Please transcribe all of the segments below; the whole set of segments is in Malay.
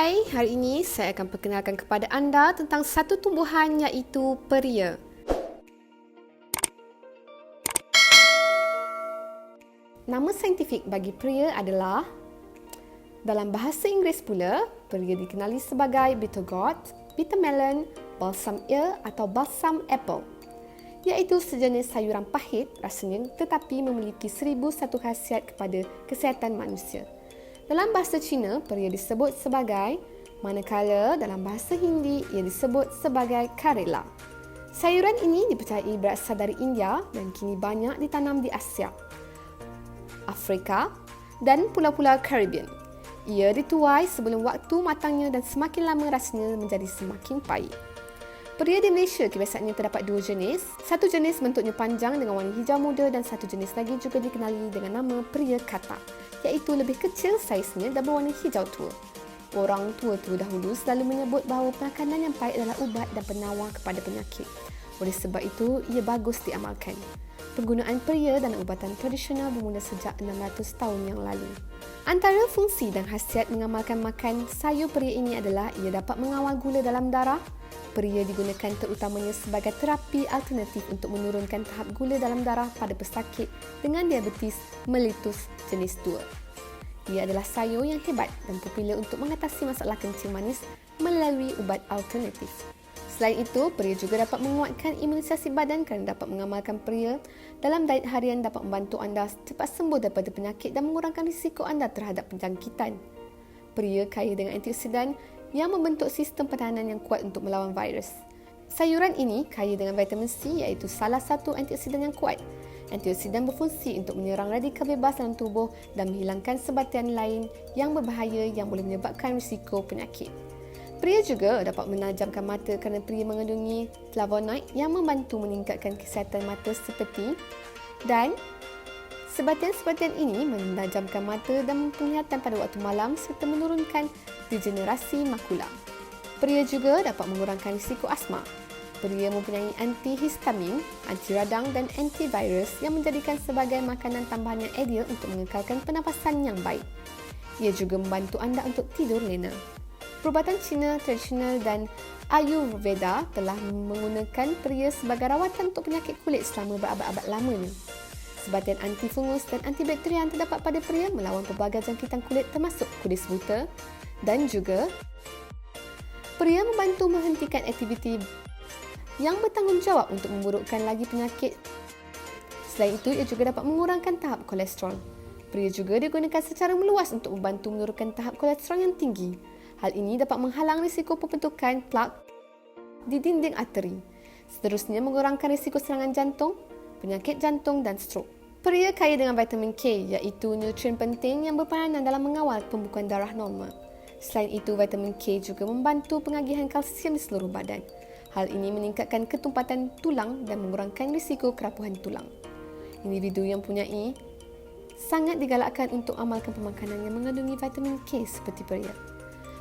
Hai, hari ini saya akan perkenalkan kepada anda tentang satu tumbuhan iaitu peria. Nama saintifik bagi peria adalah, dalam bahasa Inggeris pula, peria dikenali sebagai bitter gourd, bitter melon, balsam ear atau balsam apple, iaitu sejenis sayuran pahit rasanya tetapi memiliki 1001 khasiat kepada kesihatan manusia. Dalam bahasa Cina, peria disebut sebagai, manakala dalam bahasa Hindi ia disebut sebagai karela. Sayuran ini dipercayai berasal dari India dan kini banyak ditanam di Asia, Afrika dan pulau-pulau Caribbean. Ia dituai sebelum waktu matangnya dan semakin lama rasanya menjadi semakin pahit. Peria di Malaysia kebiasaannya terdapat dua jenis. Satu jenis bentuknya panjang dengan warna hijau muda dan satu jenis lagi juga dikenali dengan nama peria katak, iaitu lebih kecil saiznya dan berwarna hijau tua. Orang tua-tua dahulu selalu menyebut bahawa makanan yang pahit adalah ubat dan penawar kepada penyakit. Oleh sebab itu, ia bagus diamalkan. Penggunaan peria dalam ubatan tradisional bermula sejak 600 tahun yang lalu. Antara fungsi dan khasiat mengamalkan makan sayur peria ini adalah ia dapat mengawal gula dalam darah. Peria digunakan terutamanya sebagai terapi alternatif untuk menurunkan tahap gula dalam darah pada pesakit dengan diabetes mellitus jenis 2. Ia adalah sayur yang hebat dan popular untuk mengatasi masalah kencing manis melalui ubat alternatif. Selain itu, peria juga dapat menguatkan imunisasi badan kerana dapat mengamalkan peria dalam diet harian dapat membantu anda cepat sembuh daripada penyakit dan mengurangkan risiko anda terhadap penjangkitan. Peria kaya dengan antioksidan yang membentuk sistem pertahanan yang kuat untuk melawan virus. Sayuran ini kaya dengan vitamin C iaitu salah satu antioksidan yang kuat. Antioksidan berfungsi untuk menyerang radikal bebas dalam tubuh dan menghilangkan sebatian lain yang berbahaya yang boleh menyebabkan risiko penyakit. Peria juga dapat menajamkan mata kerana peria mengandungi flavonoid yang membantu meningkatkan kesihatan mata seperti dan sebatian-sebatian ini menajamkan mata dan penglihatan pada waktu malam serta menurunkan degenerasi makula. Peria juga dapat mengurangkan risiko asma. Peria mempunyai antihistamin, anti radang dan antivirus yang menjadikan sebagai makanan tambahan yang ideal untuk mengekalkan pernafasan yang baik. Ia juga membantu anda untuk tidur lena. Perubatan Cina tradisional dan Ayurveda telah menggunakan peria sebagai rawatan untuk penyakit kulit selama berabad-abad lamanya. Sebatian antifungus dan antibakteria yang terdapat pada peria melawan pelbagai jangkitan kulit termasuk kudis buta dan juga peria membantu menghentikan aktiviti yang bertanggungjawab untuk memburukkan lagi penyakit. Selain itu, ia juga dapat mengurangkan tahap kolesterol. Peria juga digunakan secara meluas untuk membantu menurunkan tahap kolesterol yang tinggi. Hal ini dapat menghalang risiko pembentukan plak di dinding arteri. Seterusnya, mengurangkan risiko serangan jantung, penyakit jantung dan strok. Peria kaya dengan vitamin K iaitu nutrien penting yang berperanan dalam mengawal pembukuan darah normal. Selain itu, vitamin K juga membantu pengagihan kalsium di seluruh badan. Hal ini meningkatkan ketumpatan tulang dan mengurangkan risiko kerapuhan tulang. Individu yang mempunyai sangat digalakkan untuk amalkan pemakanan yang mengandungi vitamin K seperti peria.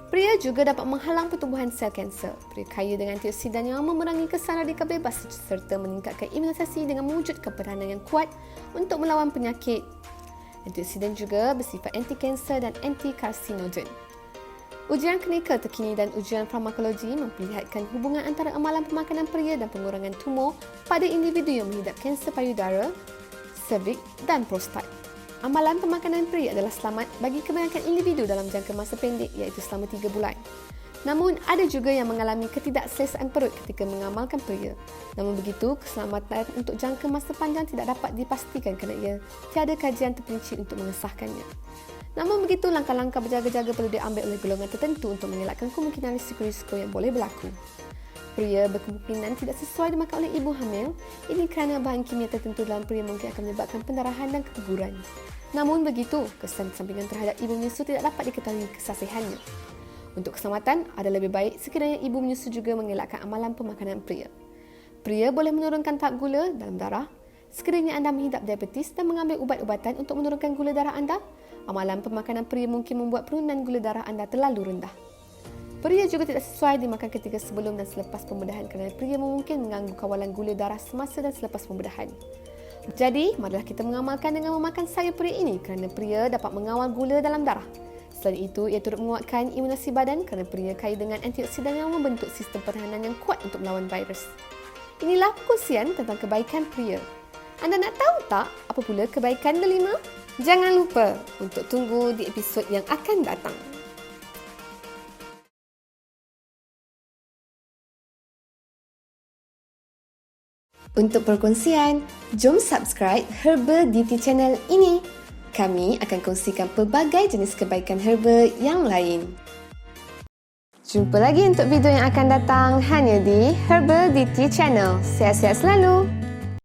Peria juga dapat menghalang pertumbuhan sel kanser. Peria kaya dengan antioksidan yang memerangi kesan radikal bebas serta meningkatkan imunisasi dengan mewujudkan peranan yang kuat untuk melawan penyakit. Antioksidan juga bersifat anti-kanser dan anti-karsinogen. Ujian klinikal terkini dan ujian farmakologi memperlihatkan hubungan antara amalan pemakanan peria dan pengurangan tumor pada individu yang mengidap kanser payudara, serviks dan prostat. Amalan pemakanan peria adalah selamat bagi kebanyakan individu dalam jangka masa pendek iaitu selama 3 bulan. Namun, ada juga yang mengalami ketidakselesaan perut ketika mengamalkan peria. Namun begitu, keselamatan untuk jangka masa panjang tidak dapat dipastikan kerana ia tiada kajian terperinci untuk mengesahkannya. Namun begitu, langkah-langkah berjaga-jaga perlu diambil oleh golongan tertentu untuk mengelakkan kemungkinan risiko-risiko yang boleh berlaku. Peria berkemungkinan tidak sesuai dimakan oleh ibu hamil. Ini kerana bahan kimia tertentu dalam peria mungkin akan menyebabkan pendarahan dan keguguran. Namun begitu, kesan sampingan terhadap ibu menyusu tidak dapat diketahui kesahihannya. Untuk keselamatan, ada lebih baik sekiranya ibu menyusu juga mengelakkan amalan pemakanan peria. Peria boleh menurunkan tahap gula dalam darah. Sekiranya anda mengidap diabetes dan mengambil ubat-ubatan untuk menurunkan gula darah anda, amalan pemakanan peria mungkin membuat penurunan gula darah anda terlalu rendah. Peria juga tidak sesuai dimakan ketika sebelum dan selepas pembedahan kerana peria mungkin mengganggu kawalan gula darah semasa dan selepas pembedahan. Jadi, marilah kita mengamalkan dengan memakan sayur peria ini kerana peria dapat mengawal gula dalam darah. Selain itu, ia turut menguatkan imunasi badan kerana pria kaya dengan antioksidan yang membentuk sistem pertahanan yang kuat untuk melawan virus. Inilah perkongsian tentang kebaikan pria. Anda nak tahu tak apa pula kebaikan delima? Jangan lupa untuk tunggu di episod yang akan datang. Untuk perkongsian, jom subscribe Herbal Beauty Channel ini. Kami akan kongsikan pelbagai jenis kebaikan herba yang lain. Jumpa lagi untuk video yang akan datang hanya di Herbal Beauty Channel. Sihat-sihat selalu!